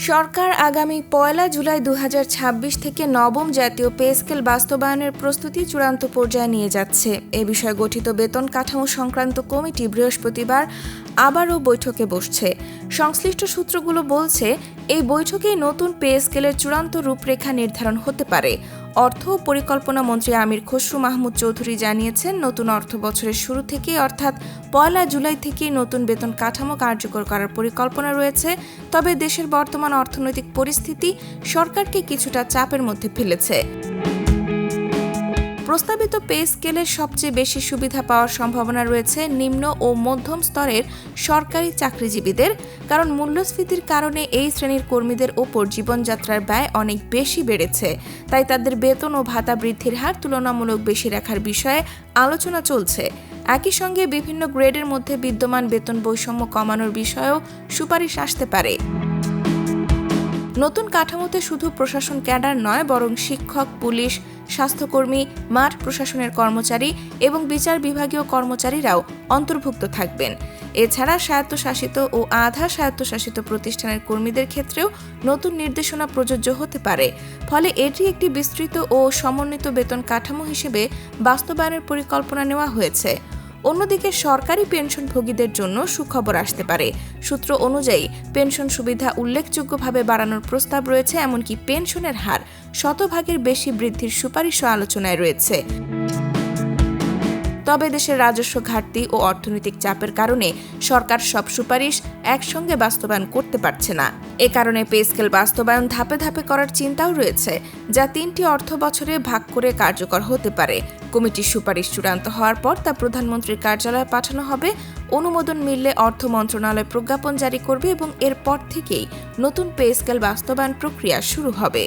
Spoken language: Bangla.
সরকার আগামী ১ জুলাই ২০২৬ থেকে নবম জাতীয় পে স্কেল বাস্তবায়নের প্রস্তুতি চূড়ান্ত পর্যায়ে নিয়ে যাচ্ছে। এ বিষয়ে গঠিত বেতন কাঠামো সংক্রান্ত কমিটি বৃহস্পতিবার আবারও বৈঠকে বসছে। সংশ্লিষ্ট সূত্রগুলো বলছে, এই বৈঠকেই নতুন পে স্কেলের চূড়ান্ত রূপরেখা নির্ধারণ হতে পারে। অর্থ ও পরিকল্পনা মন্ত্রী আমির খসরু মাহমুদ চৌধুরী জানিয়েছেন, নতুন অর্থ বছরের শুরু থেকেই অর্থাৎ ১ জুলাই থেকেই নতুন বেতন কাঠামো কার্যকর করার পরিকল্পনা রয়েছে। তবে দেশের বর্তমান অর্থনৈতিক পরিস্থিতি সরকারকে কিছুটা চাপের মধ্যে ফেলেছে। প্রস্তাবিত পে স্কেলের সবচেয়ে বেশি সুবিধা পাওয়ার সম্ভাবনা রয়েছে নিম্ন ও মধ্যম স্তরের সরকারি চাকরিজীবীদের, কারণ মূল্যস্ফীতির কারণে এই শ্রেণীর কর্মীদের ওপর জীবনযাত্রার ব্যয় অনেক বেশি বেড়েছে। তাই তাদের বেতন ও ভাতা বৃদ্ধির হার তুলনামূলক বেশি রাখার বিষয়ে আলোচনা চলছে। একই সঙ্গে বিভিন্ন গ্রেডের মধ্যে বিদ্যমান বেতন বৈষম্য কমানোর বিষয়েও সুপারিশ আসতে পারে। নতুন কাঠামোতে শুধু প্রশাসন ক্যাডার নয়, বরং শিক্ষক, পুলিশ, স্বাস্থ্যকর্মী, মাঠ প্রশাসনের কর্মচারী এবং বিচার বিভাগীয় কর্মচারীরাও অন্তর্ভুক্ত থাকবেন। এছাড়া স্বায়ত্তশাসিত ও আধা স্বায়ত্তশাসিত প্রতিষ্ঠানের কর্মীদের ক্ষেত্রেও নতুন নির্দেশনা প্রযোজ্য হতে পারে। ফলে এটি একটি বিস্তৃত ও সমন্বিত বেতন কাঠামো হিসেবে বাস্তবায়নের পরিকল্পনা নেওয়া হয়েছে। অন্যদিকে সরকারি পেনশনভোগীদের জন্য সুখবর আসতে পারে। সূত্র অনুযায়ী পেনশন সুবিধা উল্লেখযোগ্যভাবে বাড়ানোর প্রস্তাব রয়েছে, এমনকি পেনশনের হার শতভাগের বেশি বৃদ্ধির সুপারিশও আলোচনায় রয়েছে। তবে দেশের রাজস্ব ঘাটতি ও অর্থনৈতিক চাপের কারণে সরকার সব সুপারিশ একসঙ্গে বাস্তবায়ন করতে পারছে না। এ কারণে পে স্কেল বাস্তবায়ন ধাপে ধাপে করার চিন্তাও রয়েছে, যা ৩টি অর্থ বছরে ভাগ করে কার্যকর হতে পারে। কমিটির সুপারিশ চূড়ান্ত হওয়ার পর তা প্রধানমন্ত্রীর কার্যালয়ে পাঠানো হবে। অনুমোদন মিললে অর্থ মন্ত্রণালয় প্রজ্ঞাপন জারি করবে এবং এরপর থেকেই নতুন পে স্কেল বাস্তবায়ন প্রক্রিয়া শুরু হবে।